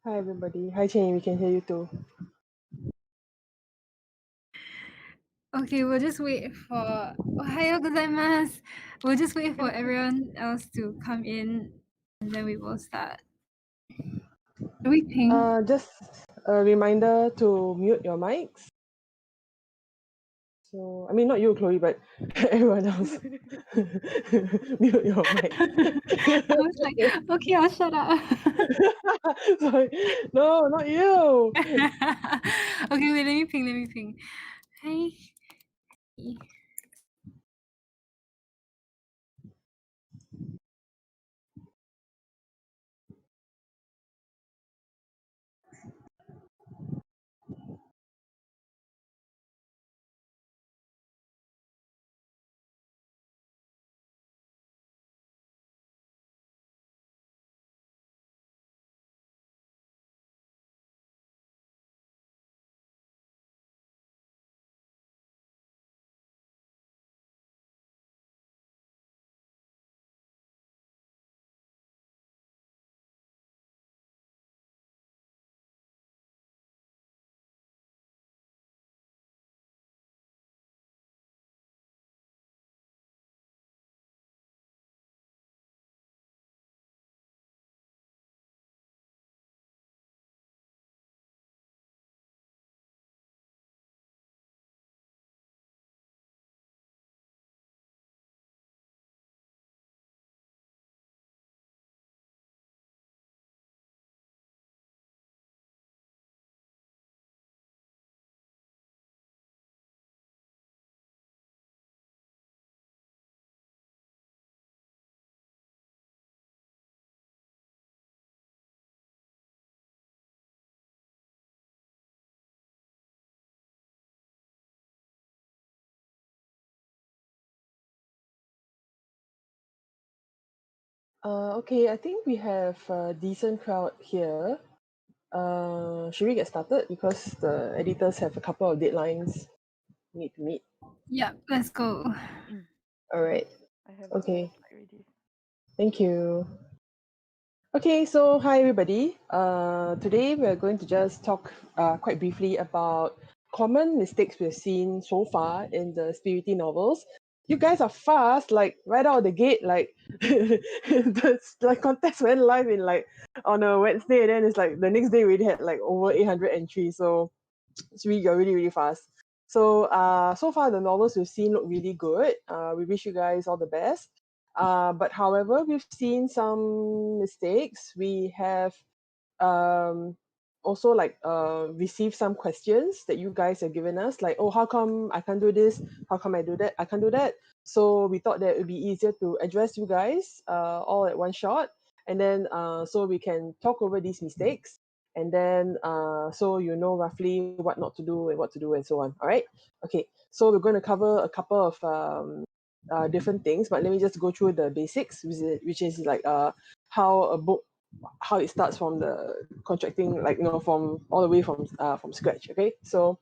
Hi everybody. Hi Chen, we can hear you too. Okay, we'll just wait for Ohayo gozaimasu. We'll just wait for everyone else to come in and then we will start. Do we ping? Just a reminder to mute your mics. So, I mean, not you, Chloe, but everyone else. Mute your mic. I was like, okay, I'll shut up. Sorry. No, not you. Okay, wait, let me ping. Hi. Okay, I think we have a decent crowd here. Should we get started? Because the editors have a couple of deadlines we need to meet. Yep, let's go. All right. I have Okay. the slide ready. Thank you. Okay, so hi everybody. Today we're going to just talk quite briefly about common mistakes we've seen so far in the spirity novels. You guys are fast, like right out of the gate. Like the contest went live in like on a Wednesday, and then it's like the next day we already had like over 800 entries. So you're really fast. So so far the novels we've seen look really good. We wish you guys all the best. But however, we've seen some mistakes. We have um, also like received some questions that you guys have given us, like, oh, how come I can't do this? How come I do that? I can't do that. So we thought that it would be easier to address you guys all at one shot, and then so we can talk over these mistakes, and then so you know roughly what not to do and what to do and so on. All right. Okay. So we're going to cover a couple of different things, but let me just go through the basics, which is like how a book, how it starts from the contracting, like from all the way from scratch. Okay, so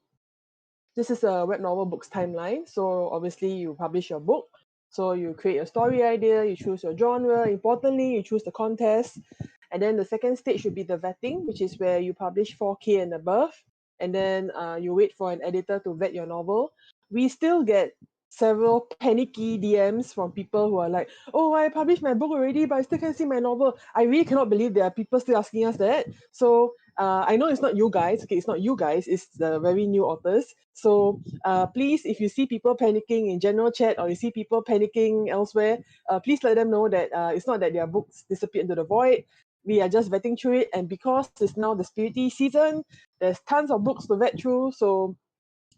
this is a web novel book's timeline. So obviously you publish your book, so you create a story idea, you choose your genre, importantly you choose the contest, and then the second stage should be the vetting, which is where you publish 4K and above, and then you wait for an editor to vet your novel. We still get several panicky DMs from people who are like, oh, I published my book already, but I still can't see my novel. I really cannot believe there are people still asking us that. So I know it's not you guys. Okay, it's not you guys. It's the very new authors. So please, if you see people panicking in general chat or you see people panicking elsewhere, please let them know that it's not that their books disappeared into the void. We are just vetting through it, and because it's now the spirity season, there's tons of books to vet through. So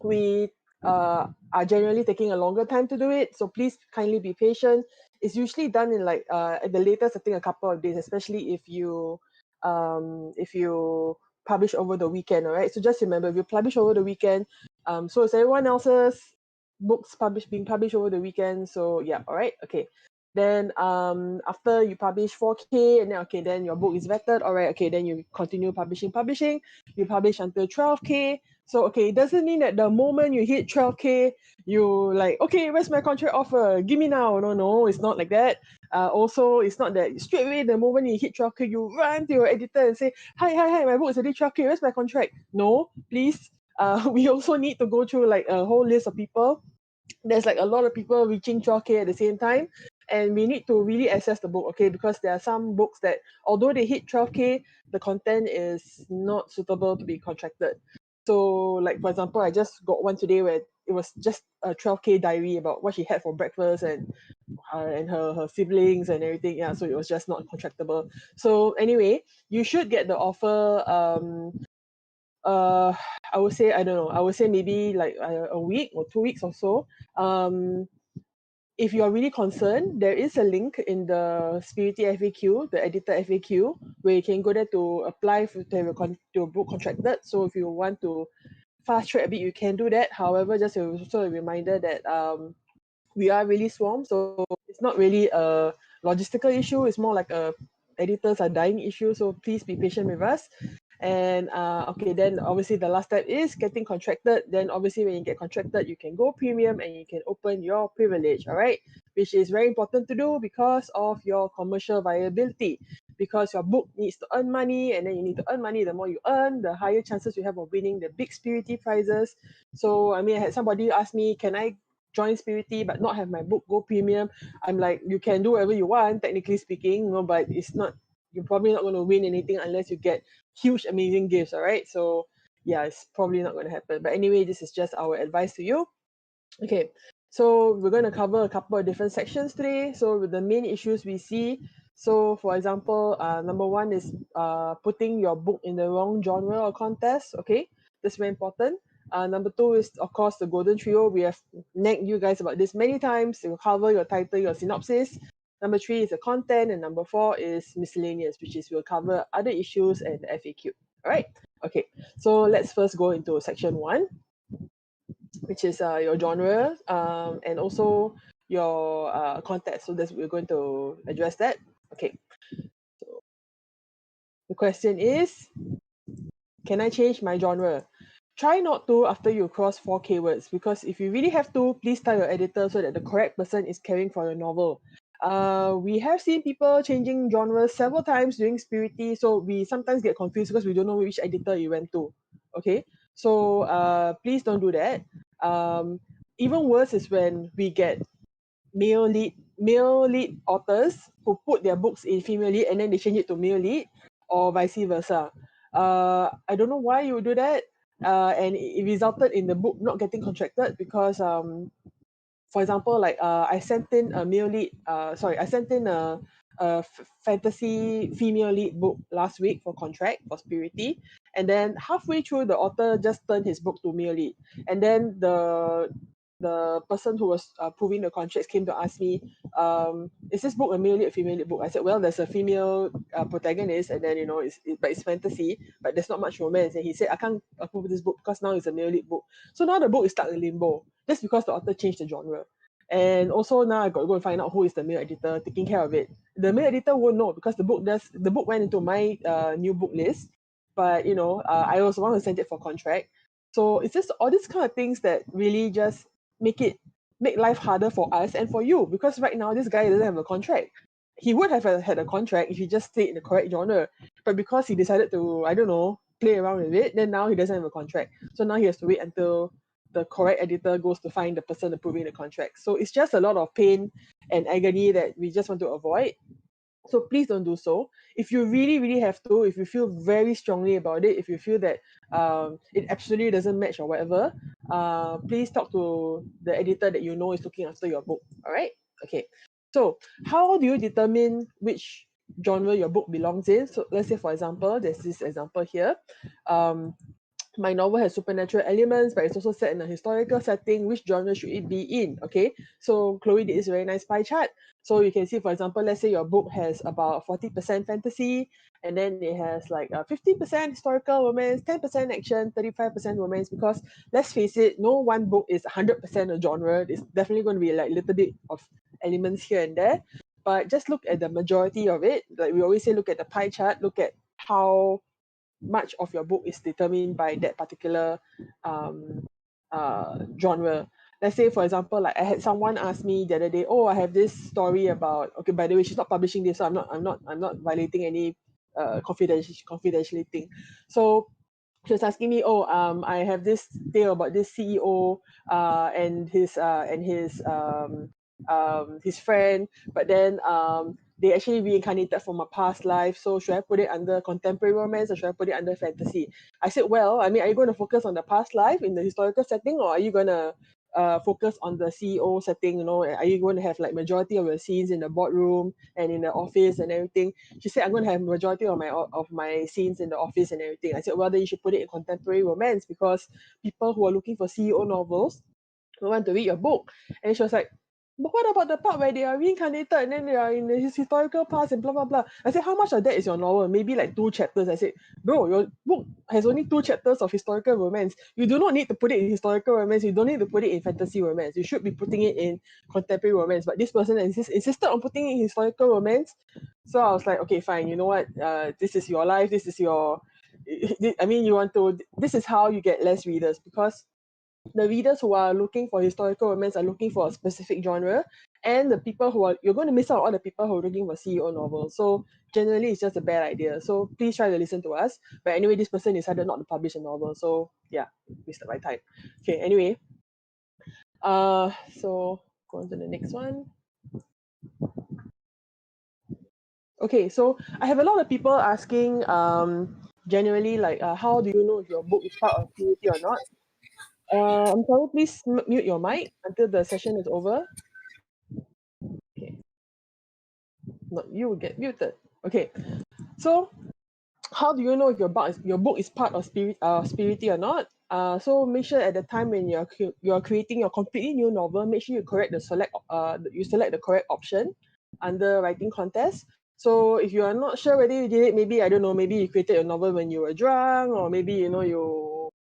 we are generally taking a longer time to do it. So please kindly be patient. It's usually done in like at the latest, I think, a couple of days, especially if you publish over the weekend. All right. So just remember, if you publish over the weekend, so is everyone else's books being published over the weekend. So yeah. All right. Okay. Then after you publish 4K, and then okay, then your book is vetted. All right. Okay. Then you continue publishing. You publish until 12K. So, okay, it doesn't mean that the moment you hit 12K, you like, okay, where's my contract offer? Give me now. No, it's not like that. Also, it's not that straight away the moment you hit 12K, you run to your editor and say, hi, my book is already 12K. Where's my contract? No, please. We also need to go through like a whole list of people. There's like a lot of people reaching 12K at the same time, and we need to really assess the book, okay? Because there are some books that, although they hit 12K, the content is not suitable to be contracted. So, like for example, I just got one today where it was just a 12K diary about what she had for breakfast and her siblings and everything. Yeah, so it was just not contractable. So anyway, you should get the offer. Uh, I would say, I don't know. I would say maybe like a week or 2 weeks or so. Um, if you are really concerned, there is a link in the Spirity FAQ, the editor FAQ, where you can go there to apply to have to book contracted. So if you want to fast track a bit, you can do that. However, just also a reminder that we are really swamped, so it's not really a logistical issue. It's more like a editors are dying issue. So please be patient with us. And okay, then obviously the last step is getting contracted. Then obviously when you get contracted, you can go premium and you can open your privilege, all right? Which is very important to do because of your commercial viability. Because your book needs to earn money, and then you need to earn money. The more you earn, the higher chances you have of winning the big Spirity prizes. So I mean, I had somebody ask me, can I join Spirity but not have my book go premium? I'm like, you can do whatever you want, technically speaking, but it's not, you're probably not going to win anything unless you get huge, amazing gifts, all right? So yeah, it's probably not going to happen. But anyway, this is just our advice to you. Okay, so we're going to cover a couple of different sections today. So with the main issues we see, so for example, number one is putting your book in the wrong genre or contest. Okay, that's very important. Number two is, of course, the golden trio. We have nagged you guys about this many times. It will cover your title, your synopsis. Number three is the content, and number four is miscellaneous, which is we'll cover other issues and the FAQ. All right. Okay. So let's first go into section one, which is your genre, and also your context. So that's, we're going to address that. Okay. So the question is, can I change my genre? Try not to after you cross 4K words, because if you really have to, please tell your editor so that the correct person is caring for your novel. We have seen people changing genres several times during Spirity, so we sometimes get confused because we don't know which editor you went to. Okay, so please don't do that. Even worse is when we get male lead authors who put their books in female lead and then they change it to male lead, or vice versa. I don't know why you would do that. And it resulted in the book not getting contracted because for example, like I sent in a male lead, I sent in a fantasy female lead book last week for contract for Spirity, and then halfway through the author just turned his book to male lead, and then the person who was approving the contracts came to ask me, is this book a male lead or female lead book? I said, well, there's a female protagonist, and then but it's fantasy, but there's not much romance. And he said, I can't approve this book because now it's a male lead book. So now the book is stuck in limbo just because the author changed the genre. And also now I got to go and find out who is the male editor taking care of it. The male editor won't know because the book went into my new book list, but I also want to send it for contract. So it's just all these kind of things that really just make life harder for us and for you, because right now this guy doesn't have a contract. He would have had a contract if he just stayed in the correct genre, but because he decided to, I don't know, play around with it, then now he doesn't have a contract. So now he has to wait until the correct editor goes to find the person approving the contract. So it's just a lot of pain and agony that we just want to avoid. So please don't do so. If you really, really have to, if you feel very strongly about it, if you feel that it absolutely doesn't match or whatever, please talk to the editor that you know is looking after your book. All right? Okay. So how do you determine which genre your book belongs in? So let's say, for example, there's this example here. My novel has supernatural elements, but it's also set in a historical setting. Which genre should it be in? Okay, so Chloe did this very nice pie chart. So you can see, for example, let's say your book has about 40% fantasy, and then it has like 50% historical romance, 10% action, 35% romance. Because let's face it, no one book is 100% a genre. It's definitely going to be like a little bit of elements here and there. But just look at the majority of it. Like we always say, look at the pie chart, look at how much of your book is determined by that particular genre. Let's say, for example, like I had someone ask me the other day, oh, I have this story about, okay, by the way, she's not publishing this, so I'm not violating any confidentiality thing. So she was asking me, oh, I have this tale about this CEO and his friend, but then they actually reincarnated from a past life. So should I put it under contemporary romance or should I put it under fantasy? I said, well, I mean, are you going to focus on the past life in the historical setting, or are you going to focus on the CEO setting? You know, are you going to have like majority of your scenes in the boardroom and in the office and everything? She said, I'm going to have majority of my scenes in the office and everything. I said, well, then you should put it in contemporary romance, because people who are looking for CEO novels will want to read your book. And she was like, but what about the part where they are reincarnated and then they are in his historical past and blah blah blah? I said, how much of that is your novel? Maybe like 2 chapters. I said, bro, your book has only 2 chapters of historical romance. You do not need to put it in historical romance. You don't need to put it in fantasy romance. You should be putting it in contemporary romance. But this person insisted on putting it in historical romance. So I was like, okay, fine. You know what? This is your life. This is your. I mean, you want to. This is how you get less readers, because the readers who are looking for historical romance are looking for a specific genre, and the people who are, you're going to miss out on the people who are looking for CEO novels. So generally it's just a bad idea. So please try to listen to us. But anyway, this person decided not to publish a novel. So yeah, wasted my time. Okay, anyway. So go on to the next one. Okay, so I have a lot of people asking generally like how do you know if your book is part of community or not? I'm sorry, please mute your mic until the session is over. Okay. No, you will get muted. Okay. So how do you know if your book is part of Spirity or not? So make sure at the time when you're creating your completely new novel, make sure you select the correct option under writing contest. So if you are not sure whether you did it, maybe I don't know, maybe you created a novel when you were drunk, or maybe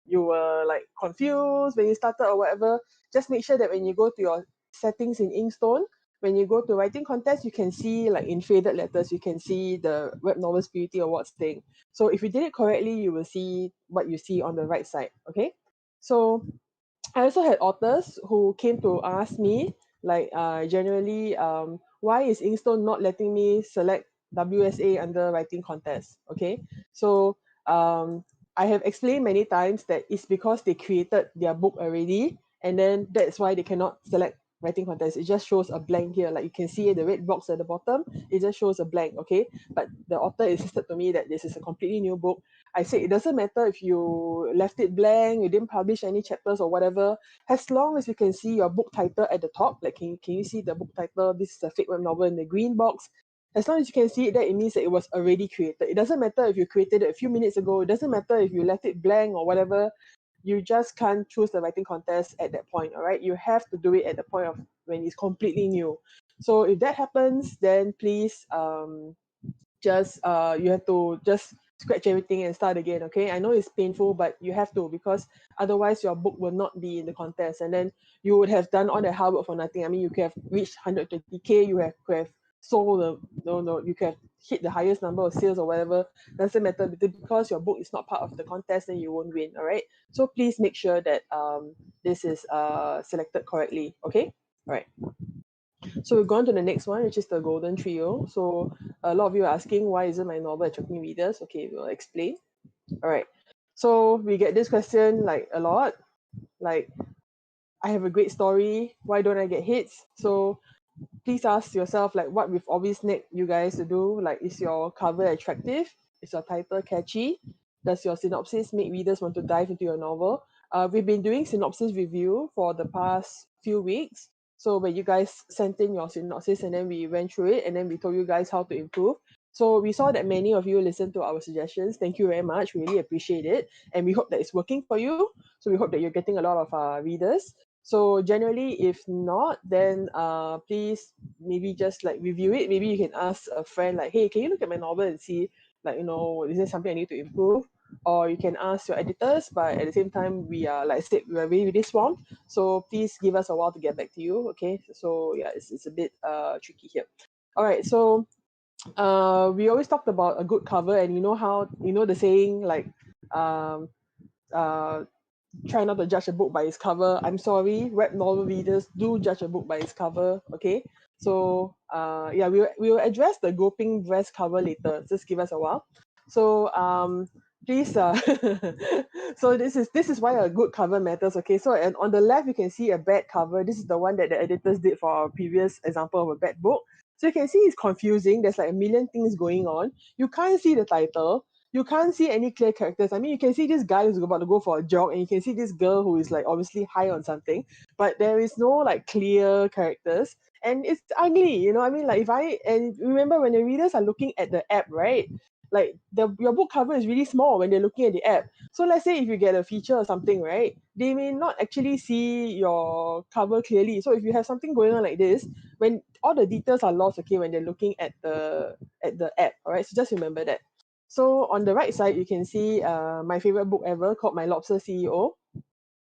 you were like confused when you started or whatever. Just make sure that when you go to your settings in Inkstone, when you go to writing contest, you can see like in faded letters, you can see the Webnovel Spirity Awards thing. So if you did it correctly, you will see what you see on the right side. Okay. So I also had authors who came to ask me, like, generally, why is Inkstone not letting me select WSA under writing contest? Okay, so I have explained many times that it's because they created their book already, and then that's why they cannot select writing contest. It just shows a blank here, like you can see the red box at the bottom. It just shows a blank. Okay, but the author insisted to me that this is a completely new book. I said it doesn't matter if you left it blank, you didn't publish any chapters or whatever, as long as you can see your book title at the top. Like, can you see the book title? This is a fake web novel in the green box. As long as you can see it, that it means that it was already created. It doesn't matter if you created it a few minutes ago. It doesn't matter if you left it blank or whatever. You just can't choose the writing contest at that point. All right, you have to do it at the point of when it's completely new. So if that happens, then please just you have to just scratch everything and start again. Okay, I know it's painful, but you have to, because otherwise your book will not be in the contest, and then you would have done all the hard work for nothing. I mean, you could have reached 120K, could have sold you could have hit the highest number of sales or whatever. Doesn't matter, because your book is not part of the contest, then you won't win. All right, so please make sure that this is selected correctly. Okay, all right. So we've gone to the next one, which is the Golden Trio. So a lot of you are asking, why isn't my novel attracting readers? Okay, we'll explain. All right. So we get this question like a lot. Like, I have a great story. Why don't I get hits? So please ask yourself, like, what we've always nagged you guys to do. Like, is your cover attractive? Is your title catchy? Does your synopsis make readers want to dive into your novel? We've been doing synopsis review for the past few weeks. So when you guys sent in your synopsis, and then we went through it, and then we told you guys how to improve. So we saw that many of you listened to our suggestions. Thank you very much. Really appreciate it. And we hope that it's working for you. So we hope that you're getting a lot of readers. So generally, if not, then please maybe just like review it. Maybe you can ask a friend like, hey, can you look at my novel and see, like, is there something I need to improve? Or you can ask your editors, but at the same time, we are, like I said, we are really swamped. So please give us a while to get back to you. Okay. So yeah, it's a bit tricky here. All right. So we always talked about a good cover, and you know how, the saying, like, um, uh, try not to judge a book by its cover. I'm sorry, web novel readers, do judge a book by its cover, okay? So yeah, we'll address the groping breast cover later. Just give us a while. So please, so this is why a good cover matters, okay? So, and on the left you can see a bad cover. This is the one that the editors did for our previous example of a bad book. So you can see it's confusing. There's like a million things going on. You can't see the title, you can't see any clear characters. I mean, you can see this guy who's about to go for a jog, and you can see this girl who is like obviously high on something, but there is no like clear characters, and it's ugly. I mean, like, if I and remember, when the readers are looking at the app, right? Like, your book cover is really small when they're looking at the app. So let's say if you get a feature or something, right? They may not actually see your cover clearly. So if you have something going on like this, when all the details are lost, okay, when they're looking at the app, all right? So just remember that. So on the right side, you can see my favorite book ever, called My Lobster CEO.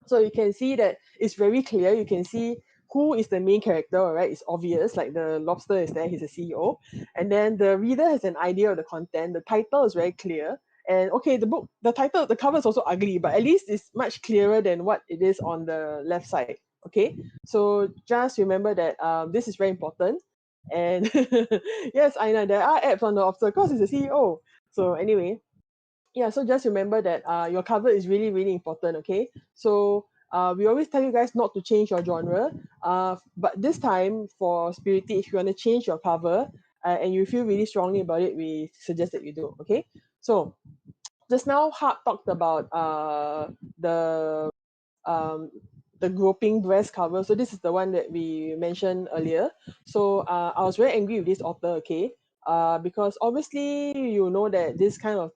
So you can see that it's very clear. You can see who is the main character, all right? It's obvious, like the lobster is there, he's a CEO. And then the reader has an idea of the content. The title is very clear. And okay, the cover is also ugly, but at least it's much clearer than what it is on the left side. Okay, so just remember that this is very important. And yes, I know there are apps on the lobster because it's a CEO. So anyway, yeah, so just remember that your cover is really, really important, okay? So we always tell you guys not to change your genre, but this time for Spirity, if you want to change your cover and you feel really strongly about it, we suggest that you do, okay? So just now, Hart talked about um, the groping breast cover. So this is the one that we mentioned earlier. So I was very angry with this author, okay? Because obviously you know that this kind of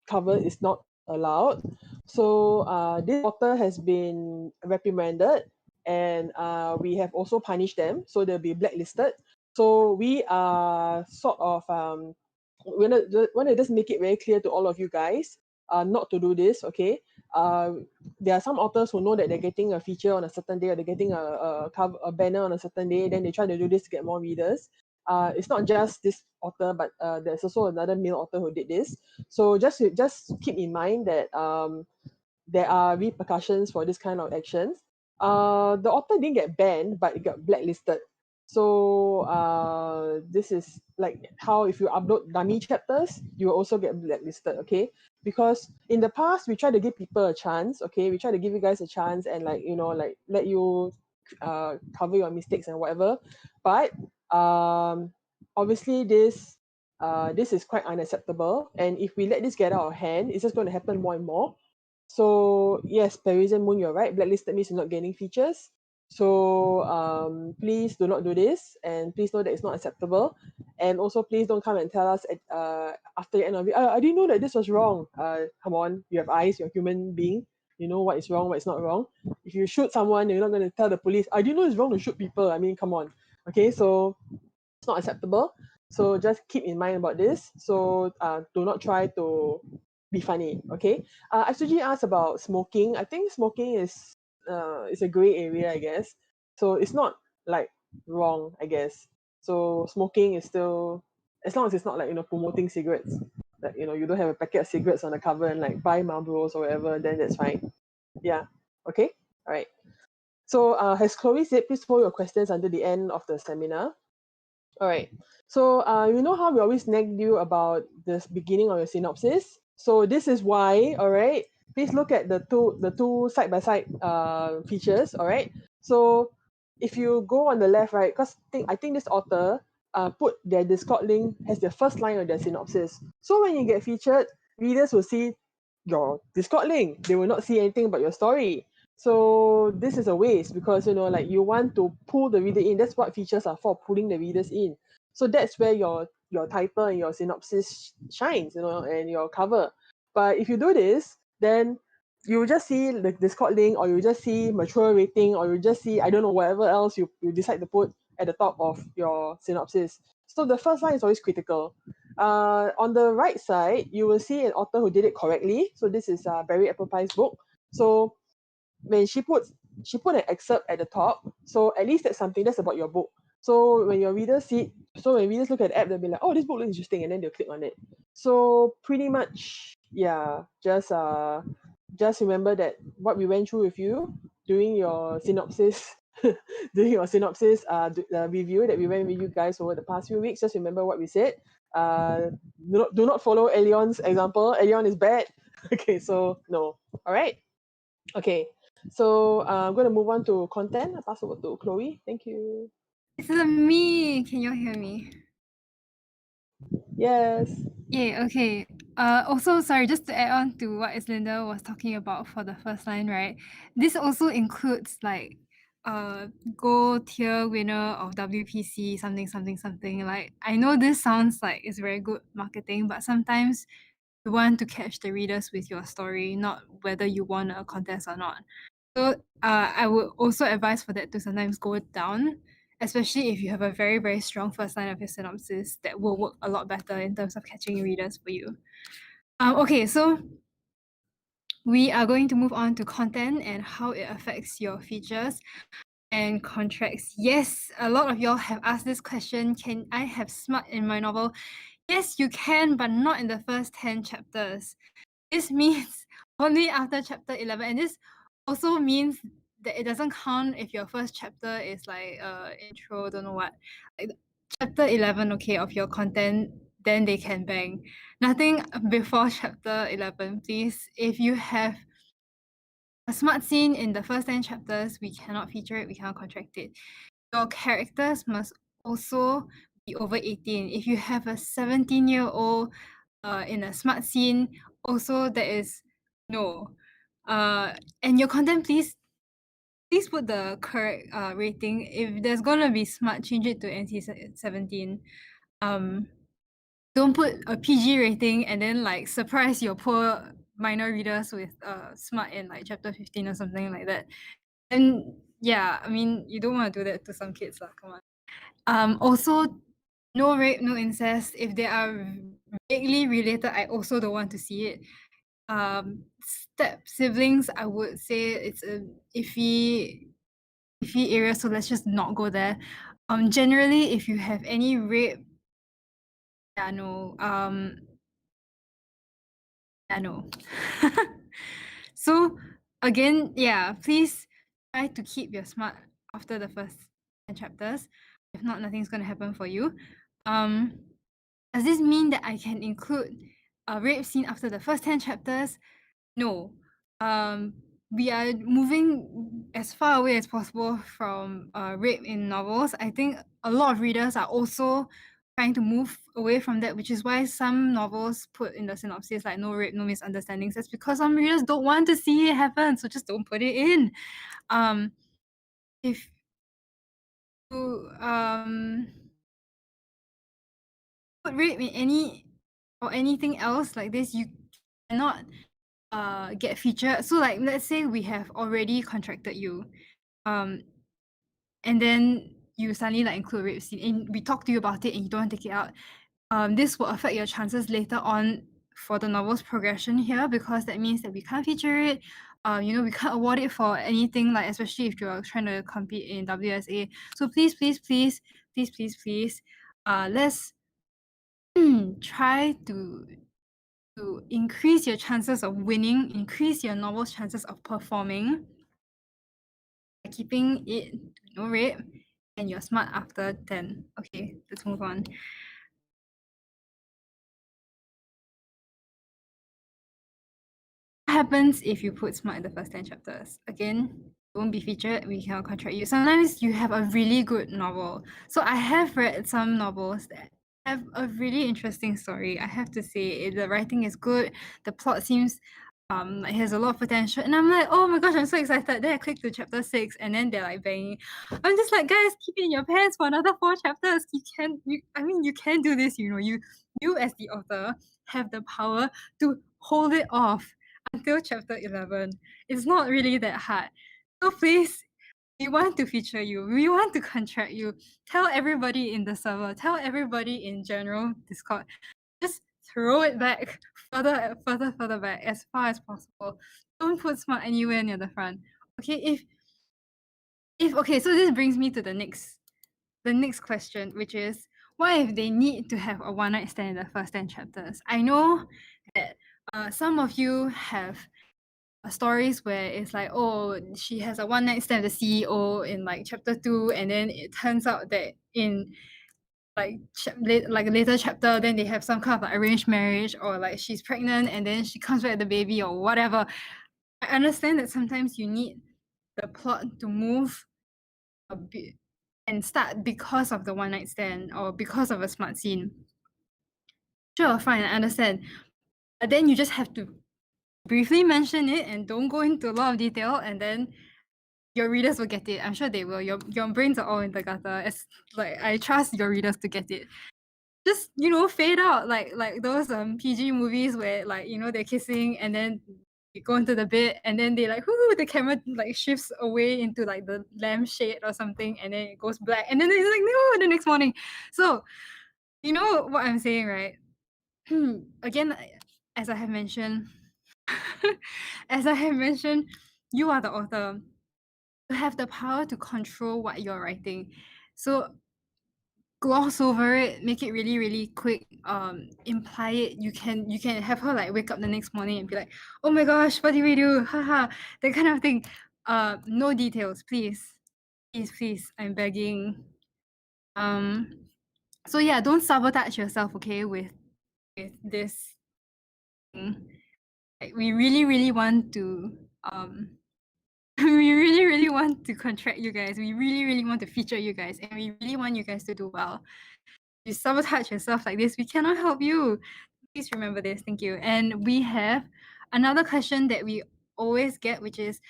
cover is not allowed. So this author has been reprimanded, and we have also punished them. So they'll be blacklisted. So we are sort of want to just make it very clear to all of you guys not to do this, okay? There are some authors who know that they're getting a feature on a certain day, or they're getting a banner on a certain day, then they try to do this to get more readers. It's not just this author, but there's also another male author who did this. So just keep in mind that there are repercussions for this kind of actions. The author didn't get banned, but it got blacklisted. So this is like how if you upload dummy chapters, you will also get blacklisted, okay? Because in the past, we try to give people a chance, okay? We try to give you guys a chance and like let you cover your mistakes and whatever. But obviously this is quite unacceptable. And if we let this get out of hand, it's just going to happen more and more. So yes, Parisian Moon, you're right. Blacklisted means you're not getting features. So please do not do this, and please know that it's not acceptable. And also, please don't come and tell us after the end of it. I didn't know that this was wrong. Come on, you have eyes. You're a human being. You know what is wrong, what is not wrong. If you shoot someone, you're not going to tell the police. I didn't know it's wrong to shoot people. I mean, come on. Okay, so it's not acceptable. So just keep in mind about this. So do not try to be funny. Okay. Asuji asked about smoking. I think smoking is a gray area, I guess. So it's not like wrong, I guess. So smoking is still, as long as it's not like promoting cigarettes. Like you don't have a packet of cigarettes on the cover and like buy Marlboros or whatever, then that's fine. Yeah. Okay. All right. So has Chloe said, please hold your questions until the end of the seminar. All right. So you know how we always nagged you about this beginning of your synopsis? So this is why, all right? Please look at the two side by side features, all right? So if you go on the left, right, because I think this author put their Discord link as their first line of their synopsis. So when you get featured, readers will see your Discord link. They will not see anything about your story. So this is a waste because like you want to pull the reader in. That's what features are for, pulling the readers in. So that's where your title and your synopsis shines, and your cover. But if you do this, then you just see the Discord link, or you just see mature rating, or you just see, I don't know, whatever else you decide to put at the top of your synopsis. So the first line is always critical. On the right side, you will see an author who did it correctly. So this is Barry Applepie's book. So when she put an excerpt at the top, so at least that's something that's about your book. So when your readers see, so when readers look at the app, they'll be like, oh, this book looks interesting, and then they'll click on it. So pretty much, yeah, just remember that what we went through with you during your synopsis, during your synopsis review that we went with you guys over the past few weeks. Just remember what we said. Do not follow Elion's example. Elion is bad. Okay, so no. All right. Okay. So I'm going to move on to content. I'll pass over to Chloe. Thank you. It's me. Can you hear me? Yes. Yeah, okay. Also, sorry, just to add on to what Islinda was talking about for the first line, right? This also includes like gold tier winner of WPC something something something. Like I know this sounds like it's very good marketing, but sometimes you want to catch the readers with your story, not whether you won a contest or not. So I would also advise for that to sometimes go down, especially if you have a very, very strong first line of your synopsis that will work a lot better in terms of catching readers for you. Okay, so we are going to move on to content and how it affects your features and contracts. Yes, a lot of y'all have asked this question. Can I have smart in my novel? Yes, you can, but not in the first 10 chapters. This means only after chapter 11, and this also means that it doesn't count if your first chapter is like intro, don't know what. Like chapter 11, okay, of your content, then they can bang. Nothing before chapter 11, please. If you have a smart scene in the first 10 chapters, we cannot feature it, we cannot contract it. Your characters must also be over 18. If you have a 17-year-old in a smart scene, also that is no. And your content, please put the correct rating. If there's gonna be smart, change it to NC-17. Don't put a PG rating and then like surprise your poor minor readers with smart in like chapter 15 or something like that. And yeah, I mean, you don't want to do that to some kids, lah. Come on. Also, no rape, no incest. If they are vaguely related, I also don't want to see it. Step siblings, I would say it's a iffy area, so let's just not go there. Generally, if you have any rape, yeah, no. Yeah, no. So again, yeah, please try to keep your smart after the first 10 chapters. If not, nothing's gonna happen for you. Does this mean that I can include a rape scene after the first 10 chapters? No. We are moving as far away as possible from rape in novels. I think a lot of readers are also trying to move away from that, which is why some novels put in the synopsis like no rape, no misunderstandings. That's because some readers don't want to see it happen, so just don't put it in. If you put rape in any or anything else like this, you cannot get featured. So like let's say we have already contracted you, and then you suddenly like include rape scene and we talk to you about it and you don't want to take it out. This will affect your chances later on for the novel's progression here, because that means that we can't feature it. We can't award it for anything, like especially if you're trying to compete in WSA. So please, please, please, please, please, please, let's try to increase your chances of winning, increase your novel's chances of performing by keeping it to no rape, and you're smart after 10. Okay, let's move on. What happens if you put smart in the first 10 chapters? Again, won't be featured, we cannot contract you. Sometimes you have a really good novel. So I have read some novels that have a really interesting story. I have to say, the writing is good, the plot seems like has a lot of potential, and I'm like, oh my gosh, I'm so excited. Then I click to chapter 6 and then they're like banging. I'm just like, guys, keep it in your pants for another 4 chapters. You can do this, you as the author have the power to hold it off until chapter 11. It's not really that hard. So please, we want to feature you. We want to contract you. Tell everybody in the server. Tell everybody in general Discord. Just throw it back further back as far as possible. Don't put smart anywhere near the front. Okay, if okay, so this brings me to the next the next question, which is, what if they need to have a one night stand in the first 10 chapters? I know that some of you have stories where it's like, oh, she has a one night stand with the CEO in like chapter 2, and then it turns out that in like like a later chapter, then they have some kind of like arranged marriage, or like she's pregnant and then she comes back with the baby or whatever. I understand that sometimes you need the plot to move a bit and start because of the one night stand or because of a smart scene. Sure, fine, I understand. But then you just have to briefly mention it and don't go into a lot of detail, and then your readers will get it. I'm sure they will. Your brains are all in the gutter. It's like I trust your readers to get it. Just fade out like those PG movies where like they're kissing and then they go into the bed and then they like whoo, the camera like shifts away into like the lampshade or something and then it goes black and then it's like no the next morning. So you know what I'm saying, right? Again, as I have mentioned, as I have mentioned, you are the author. You have the power to control what you're writing. So gloss over it, make it really, really quick, imply it. You can have her like wake up the next morning and be like, oh my gosh, what did we do? Haha, that kind of thing. No details, please. Please, please, I'm begging. Um so yeah, don't sabotage yourself, okay, with this thing. Like, we really, really want to we really, really want to contract you guys. We really, really want to feature you guys, and we really want you guys to do well. You sabotage yourself like this, we cannot help you. Please remember this. Thank you. And we have another question that we always get, which is,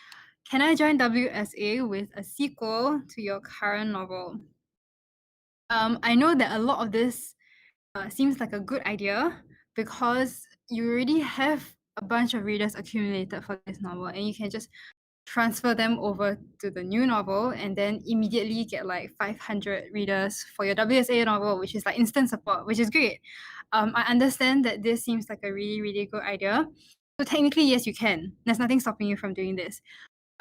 can I join WSA with a sequel to your current novel? I know that a lot of this seems like a good idea because you already have a bunch of readers accumulated for this novel, and you can just transfer them over to the new novel and then immediately get like 500 readers for your WSA novel, which is like instant support, which is great. I understand that this seems like a really, really good idea. So technically, yes, you can. There's nothing stopping you from doing this.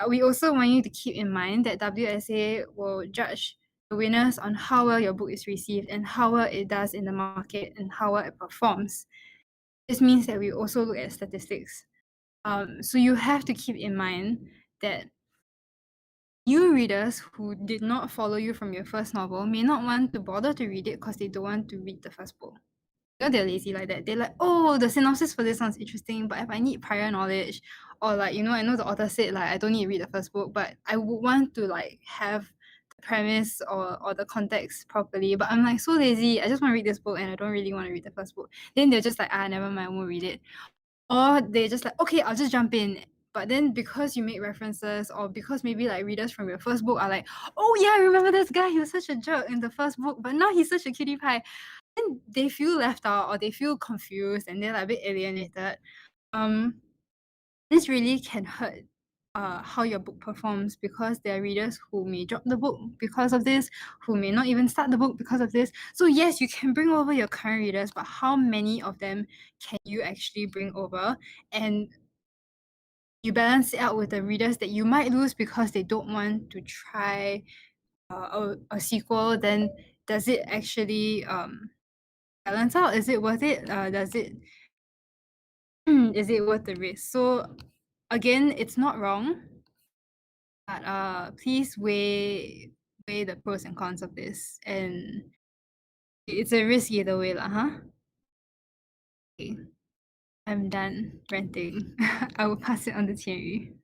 We also want you to keep in mind that WSA will judge the winners on how well your book is received and how well it does in the market and how well it performs. This means that we also look at statistics. So you have to keep in mind that new readers who did not follow you from your first novel may not want to bother to read it because they don't want to read the first book. They're lazy like that. They're like, oh, the synopsis for this sounds interesting, but if I need prior knowledge, or like, I know the author said like I don't need to read the first book, but I would want to like have the premise or the context properly. But I'm like so lazy. I just want to read this book and I don't really want to read the first book. Then they're just like, never mind, I won't read it. Or they just like, okay, I'll just jump in. But then because you make references or because maybe like readers from your first book are like, oh yeah, I remember this guy, he was such a jerk in the first book, but now he's such a cutie pie. Then they feel left out or they feel confused and they're like a bit alienated. Um, this really can hurt how your book performs because there are readers who may drop the book because of this, who may not even start the book because of this. So yes, you can bring over your current readers, but how many of them can you actually bring over? And you balance it out with the readers that you might lose because they don't want to try a sequel, then does it actually balance out? Is it worth it? Does it is it worth the risk? So again, it's not wrong, but please weigh the pros and cons of this, and it's a risk either way, lah, huh? Okay, I'm done ranting. I will pass it on to Thierry.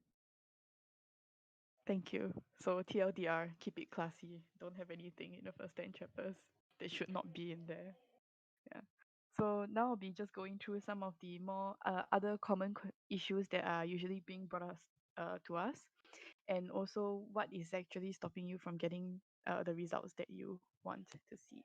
Thank you. So TLDR, keep it classy. Don't have anything in the first 10 chapters. They should not be in there. Yeah. So now I'll be just going through some of the more other common issues that are usually being brought us to us, and also what is actually stopping you from getting the results that you want to see.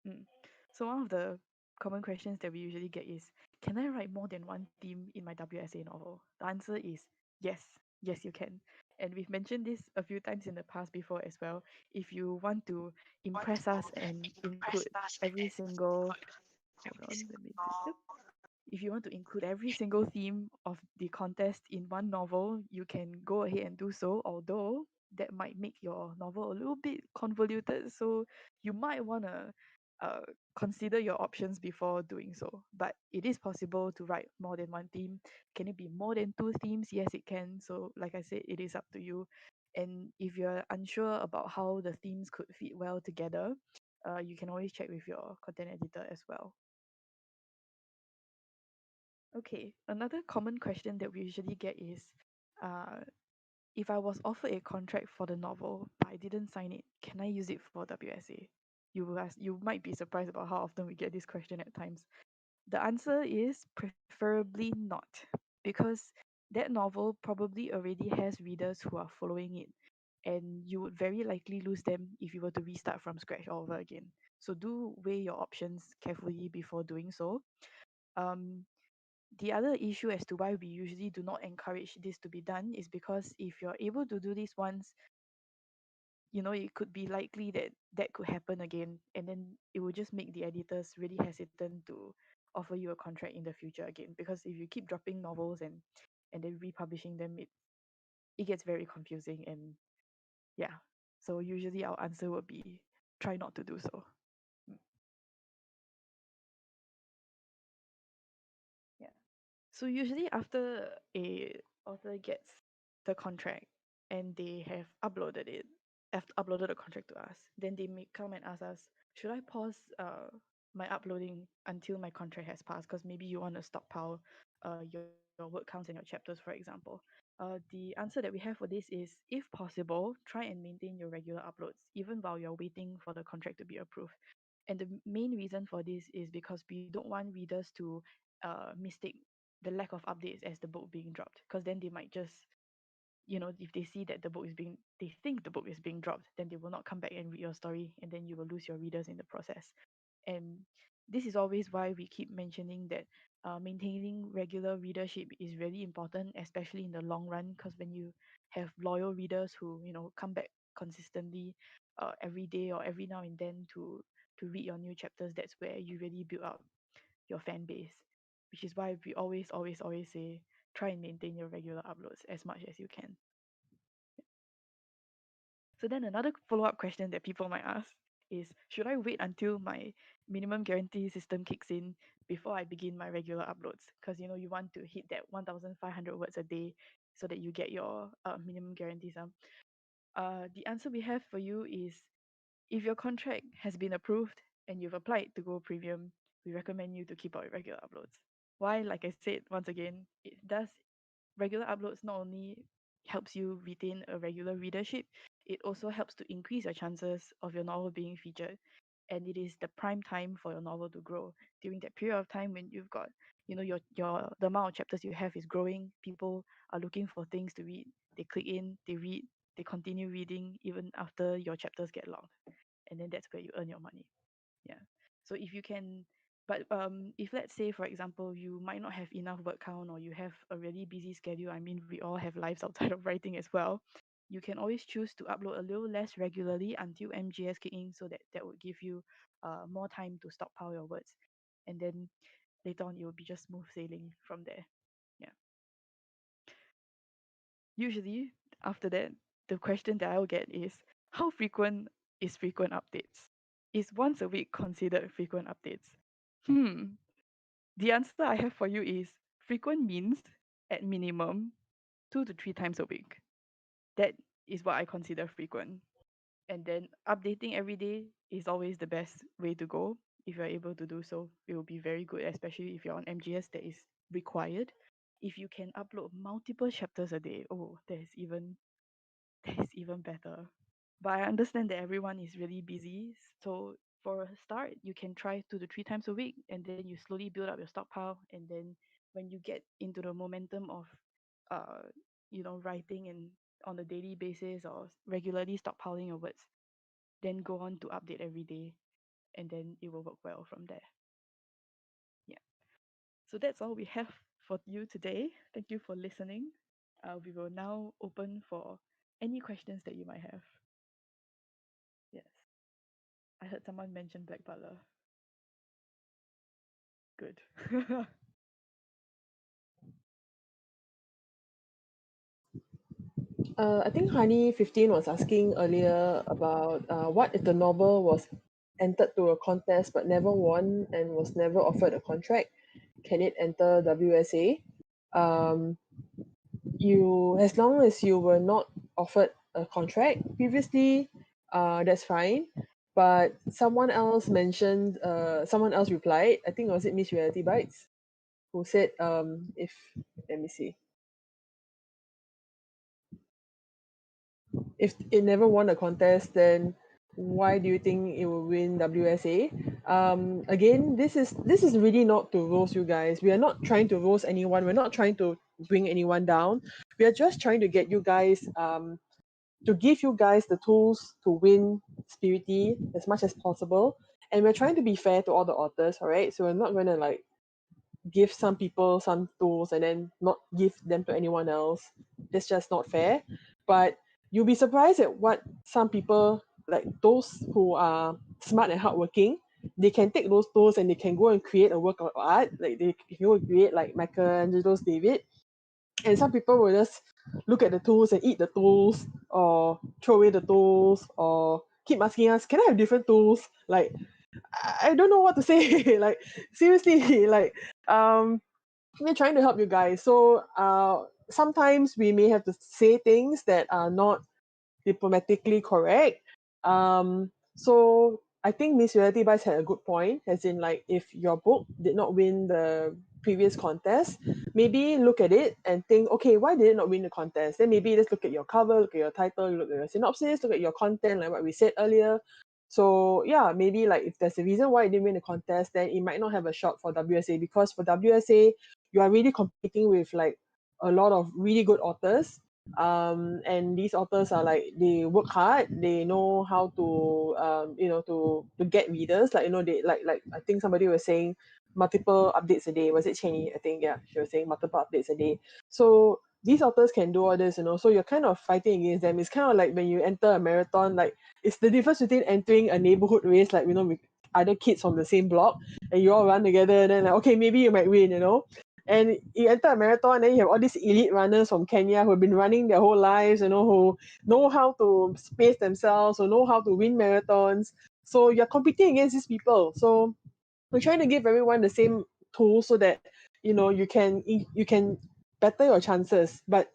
Mm. So one of the common questions that we usually get is, can I write more than one theme in my WSA novel? The answer is yes. Yes, you can. And we've mentioned this a few times in the past before as well. If you want to impress us and include every single, hold on, let me disturb. If you want to include every single theme of the contest in one novel, you can go ahead and do so. Although that might make your novel a little bit convoluted. So you might want to uh, consider your options before doing so. But it is possible to write more than one theme. Can it be more than two themes? Yes, it can. So, like I said, it is up to you. And if you're unsure about how the themes could fit well together, you can always check with your content editor as well. Okay, another common question that we usually get is uh, if I was offered a contract for the novel, but I didn't sign it, can I use it for WSA? You might be surprised about how often we get this question at times. The answer is preferably not, because that novel probably already has readers who are following it, and you would very likely lose them if you were to restart from scratch all over again. So do weigh your options carefully before doing so. Um, the other issue as to why we usually do not encourage this to be done is because if you're able to do this once, it could be likely that that could happen again, and then it will just make the editors really hesitant to offer you a contract in the future again. Because if you keep dropping novels and then republishing them, it gets very confusing. And yeah, so usually our answer would be try not to do so. Mm. Yeah. So usually after a author gets the contract and they have uploaded it, have uploaded the contract to us, then they may come and ask us, should I pause my uploading until my contract has passed? Because maybe you want to stockpile your word counts and your chapters, for example. The answer that we have for this is, if possible, try and maintain your regular uploads, even while you're waiting for the contract to be approved. And the main reason for this is because we don't want readers to mistake the lack of updates as the book being dropped, because then they might just, if they see that they think the book is being dropped, then they will not come back and read your story, and then you will lose your readers in the process. And this is always why we keep mentioning that maintaining regular readership is really important, especially in the long run, because when you have loyal readers who come back consistently every day or every now and then to read your new chapters, that's where you really build up your fan base, which is why we always say try and maintain your regular uploads as much as you can. So then another follow-up question that people might ask is, should I wait until my minimum guarantee system kicks in before I begin my regular uploads? Because you want to hit that 1,500 words a day so that you get your minimum guarantee sum. The answer we have for you is, if your contract has been approved and you've applied to go premium, we recommend you to keep up with regular uploads. Why? Like I said, once again, it does regular uploads not only helps you retain a regular readership, it also helps to increase your chances of your novel being featured. And it is the prime time for your novel to grow. During that period of time when you've got, your the amount of chapters you have is growing, people are looking for things to read. They click in, they read, they continue reading even after your chapters get long. And then that's where you earn your money. Yeah. So if you can, but if let's say, for example, you might not have enough word count, or you have a really busy schedule, I mean, we all have lives outside of writing as well, you can always choose to upload a little less regularly until MGS kick in, so that would give you more time to stockpile your words. And then later on, it will be just smooth sailing from there. Yeah. Usually, after that, the question that I'll get is, how frequent is frequent updates? Is once a week considered frequent updates? The answer I have for you is, frequent means at minimum 2 to 3 times a week. That is what I consider frequent. And then updating every day is always the best way to go. If you're able to do so, it will be very good, especially if you're on MGS that is required. If you can upload multiple chapters a day, oh, that is even better. But I understand that everyone is really busy. So for a start, you can try 2 to 3 times a week, and then you slowly build up your stockpile. And then when you get into the momentum of, uh, writing and on a daily basis or regularly stockpiling your words, then go on to update every day, and then it will work well from there. Yeah. So that's all we have for you today. Thank you for listening. We will now open for any questions that you might have. Yes. I heard someone mention Black Butler. Good. I think Honey 15 was asking earlier about what if the novel was entered to a contest but never won and was never offered a contract? Can it enter WSA? Um, you, as long as you were not offered a contract previously, that's fine. But someone else mentioned, someone else replied, I think was it Miss Reality Bites, who said, if let me see, if it never won a contest, then why do you think it will win WSA? Again, this is really not to roast you guys. We are not trying to roast anyone. We're not trying to bring anyone down. We are just trying to get you guys to give you guys the tools to win Spirity as much as possible. And we're trying to be fair to all the authors, all right? So we're not going to like give some people some tools and then not give them to anyone else. That's just not fair. But you'll be surprised at what some people, like those who are smart and hardworking, they can take those tools and they can go and create a work of art. Like they can go and create like Michelangelo's David. And some people will just look at the tools and eat the tools or throw away the tools or keep asking us, can I have different tools? Like I don't know what to say. Like seriously, like we're trying to help you guys. So sometimes we may have to say things that are not diplomatically correct. So I think Miss Reality Bites had a good point, as in like if your book did not win the previous contest, maybe look at it and think, okay, why did it not win the contest? Then maybe just look at your cover, look at your title, look at your synopsis, look at your content, like what we said earlier. So yeah, maybe like if there's a reason why it didn't win the contest, then it might not have a shot for WSA, because for WSA, you are really competing with like a lot of really good authors, and these authors are like, they work hard, they know how to to get readers, like they like I think somebody was saying multiple updates a day. Was it Cheney? I think, yeah, she was saying multiple updates a day. So these authors can do all this, so you're kind of fighting against them. It's kind of like when you enter a marathon, like it's the difference between entering a neighborhood race, like with other kids from the same block, and you all run together, and then like, okay, maybe you might win. And you enter a marathon, and then you have all these elite runners from Kenya who have been running their whole lives, who know how to space themselves, who know how to win marathons. So you're competing against these people. So we're trying to give everyone the same tools so that you can better your chances. But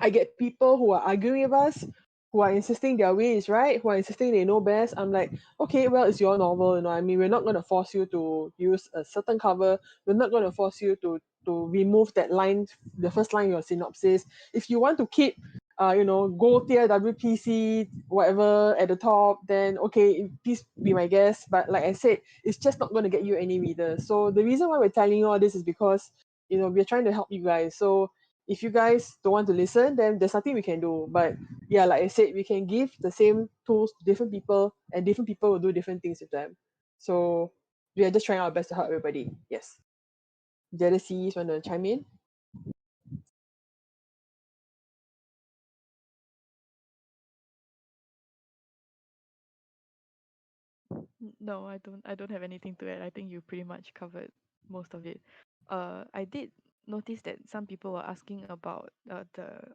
I get people who are arguing with us, who are insisting their way is right, who are insisting they know best. I'm like, okay, well, it's your novel, I mean, we're not going to force you to use a certain cover. We're not going to force you to remove that line, the first line of your synopsis. If you want to keep, gold tier WPC, whatever at the top, then okay, please be my guest. But like I said, it's just not going to get you any readers. So the reason why we're telling you all this is because, we're trying to help you guys. So if you guys don't want to listen, then there's nothing we can do. But yeah, like I said, we can give the same tools to different people, and different people will do different things with them. So we are just trying our best to help everybody. Yes. The other CEs want to chime in? No, I don't have anything to add. I think you pretty much covered most of it. I did notice that some people were asking about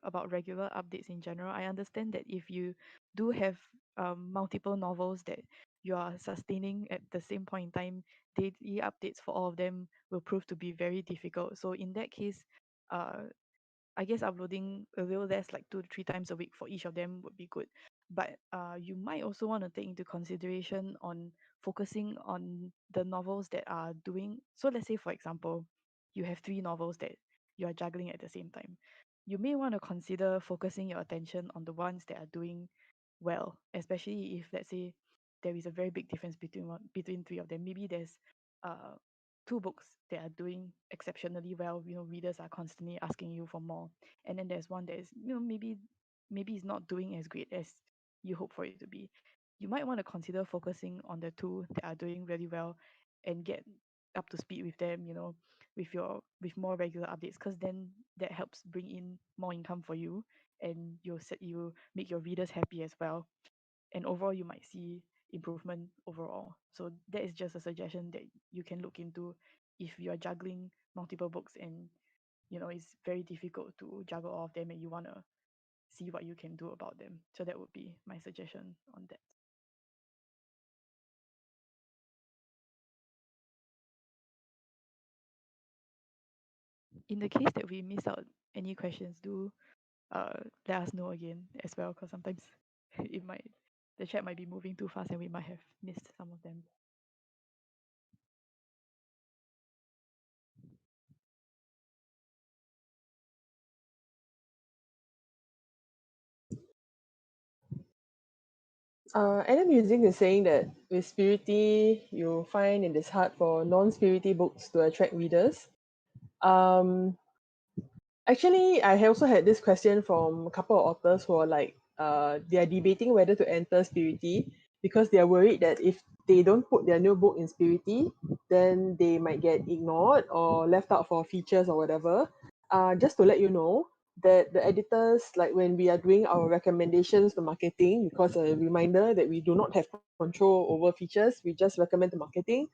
about regular updates in general. I understand that if you do have multiple novels that you are sustaining at the same point in time, daily updates for all of them will prove to be very difficult. So in that case, uh I guess uploading a little less, like 2 to 3 times a week for each of them would be good. But you might also want to take into consideration on focusing on the novels that are doing. So let's say, for example, you have 3 novels that you are juggling at the same time. You may want to consider focusing your attention on the ones that are doing well, especially if, let's say, there is a very big difference between 3 of them. Maybe there's uh, 2 books that are doing exceptionally well. Readers are constantly asking you for more, and then there's one that is, maybe it's not doing as great as you hope for it to be. You might want to consider focusing on the 2 that are doing really well and get up to speed with them, with more regular updates, because then that helps bring in more income for you, and you make your readers happy as well, and overall you might see improvement overall. So that is just a suggestion that you can look into if you are juggling multiple books, and it's very difficult to juggle all of them, and you want to see what you can do about them. So that would be my suggestion on that. In the case that we miss out any questions, do let us know again as well, because sometimes it might the chat might be moving too fast and we might have missed some of them. Adam Using is saying that with Spirity, you find it is hard for non-Spirity books to attract readers. Um, Actually, I also had this question from a couple of authors who are like, they are debating whether to enter Spirity because they are worried that if they don't put their new book in Spirity, then they might get ignored or left out for features or whatever. Just to let you know that the editors, like when we are doing our recommendations to marketing, because a reminder that we do not have control over features, we just recommend to marketing.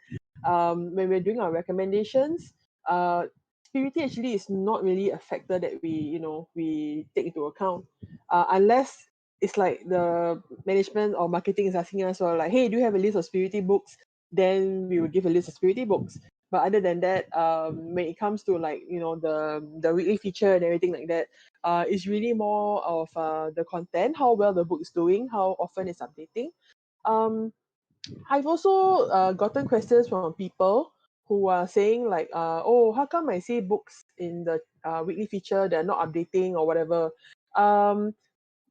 When we're doing our recommendations, Spirity actually is not really a factor that we take into account, unless it's like the management or marketing is asking us, or like, hey, do you have a list of Spirity books? Then we will give a list of Spirity books. But other than that, when it comes to like the weekly feature and everything like that, it's really more of the content, how well the book is doing, how often it's updating. Um, I've also gotten questions from people who are saying like, oh, how come I see books in the weekly feature they're not updating or whatever. Um,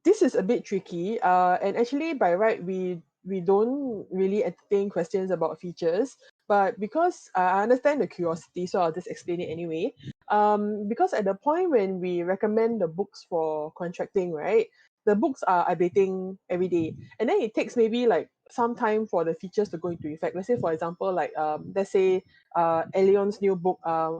this is a bit tricky. And actually, by right, we don't really entertain questions about features, but because I understand the curiosity, so I'll just explain it anyway. Because at the point when we recommend the books for contracting, right, the books are updating every day, and then it takes maybe like some time for the features to go into effect. Let's say, for example, like let's say Elion's new book,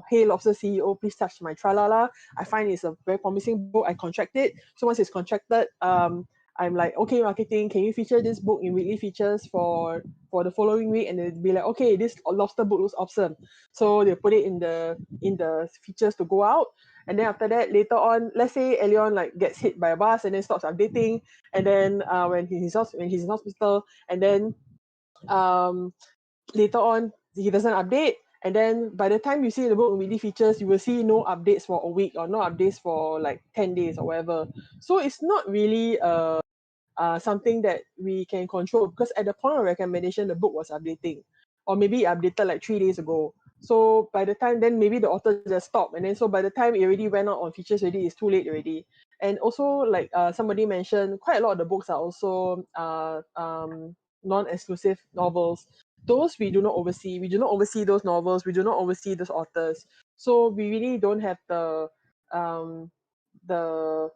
Hey Lobster CEO, Please Touch My Tralala. I find it's a very promising book. I contract it. So once it's contracted, I'm like, okay, marketing, can you feature this book in weekly features for the following week? And they'll be like, okay, this lobster book looks awesome. So they put it in the features to go out. And then after that, later on, let's say Elion like gets hit by a bus and then stops updating. And then when he's in hospital, and then um later on he doesn't update, and then by the time you see the book in weekly features, you will see no updates for a week or no updates for like 10 days or whatever. So it's not really something that we can control, because at the point of recommendation the book was updating, or maybe it updated like 3 days ago. So by the time, then maybe the author just stopped, and then so by the time it already went out on features already, it's too late already. And also, like somebody mentioned, quite a lot of the books are also non-exclusive novels. Those we do not oversee. We do not oversee those novels. We do not oversee those authors. So we really don't have um, the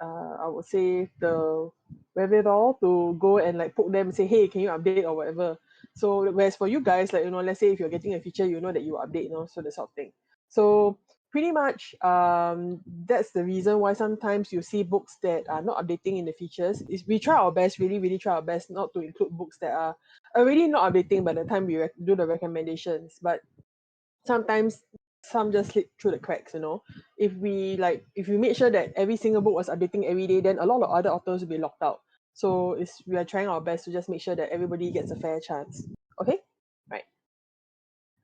I would say the wherewithal to go and like poke them and say, hey, can you update or whatever. So whereas for you guys, like let's say if you're getting a feature, you know that you update, so the sort of thing. So pretty much that's the reason why sometimes you see books that are not updating in the features. Is we try our best, really, really try our best not to include books that are already not updating by the time we do the recommendations. But sometimes some just slip through the cracks. If we made sure that every single book was updating every day, then a lot of other authors will be locked out. So we are trying our best to just make sure that everybody gets a fair chance. Okay, right.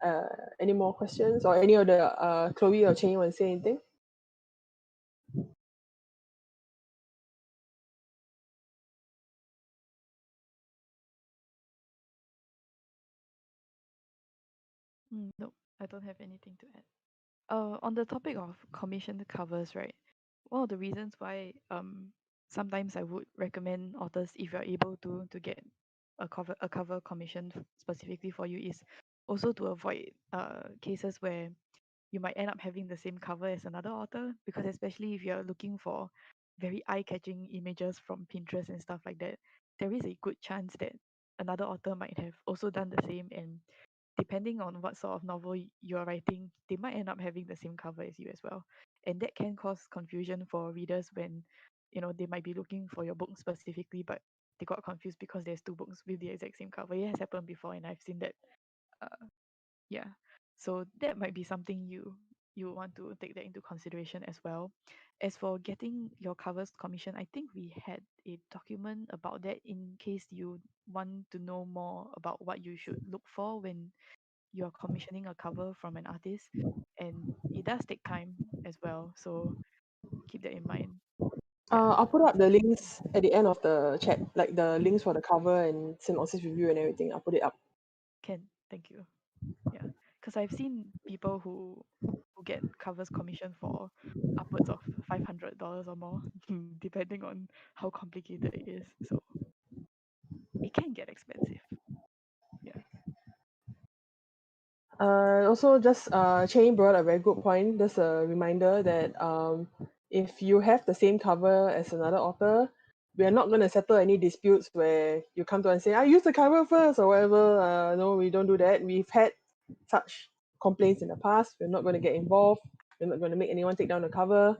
uh any more questions, or any of the Chloe or Chen want to say anything? No, I don't have anything to add. On the topic of commissioned covers, right? One of the reasons why sometimes I would recommend authors, if you're able to get a cover commissioned specifically for you, is also to avoid cases where you might end up having the same cover as another author, because especially if you're looking for very eye-catching images from Pinterest and stuff like that, there is a good chance that another author might have also done the same, and depending on what sort of novel you're writing, they might end up having the same cover as you as well. And that can cause confusion for readers when, they might be looking for your book specifically, but they got confused because there's two books with the exact same cover. It has happened before, and I've seen that. Uh, yeah. So that might be something you you would want to take that into consideration as well. As for getting your covers commission, I think we had a document about that in case you want to know more about what you should look for when you're commissioning a cover from an artist. And it does take time as well. So keep that in mind. Yeah, I'll put up the links at the end of the chat, like the links for the cover and synopsis review and everything. I'll put it up. can. Thank you. Yeah, because I've seen people who get covers commission for upwards of $500 or more, depending on how complicated it is. So it can get expensive. Yeah. Also, just Shane brought a very good point. Just a reminder that if you have the same cover as another author, we are not going to settle any disputes where you come to us and say, I use the cover first or whatever. No, we don't do that. We've had such complaints in the past. We're not going to get involved. We're not going to make anyone take down the cover.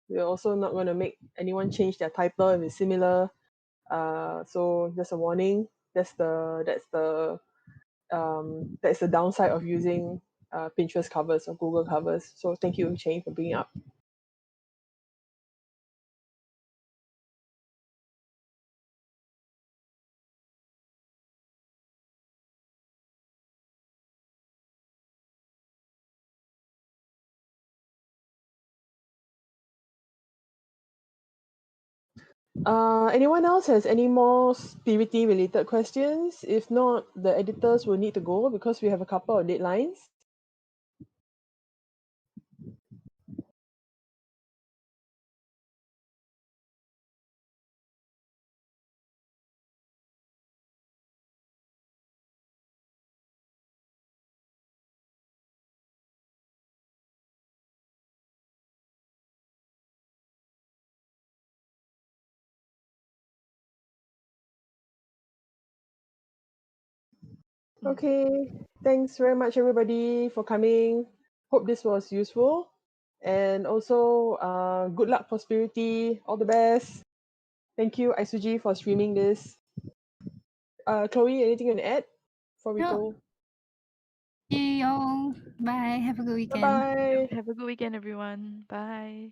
We're also not going to make anyone change their title if it's similar. So just a warning. That's the downside of using Pinterest covers or Google covers. So thank you, Shane, for bringing up. Anyone else has any more spirity related questions? If not, the editors will need to go because we have a couple of deadlines. Okay, thanks very much, everybody, for coming. Hope this was useful. And also, good luck, prosperity, all the best. Thank you, Isuji, for streaming this. Chloe, anything you want to add before we No. go? See y'all. Bye. Have a good weekend. Bye-bye. Have a good weekend, everyone. Bye.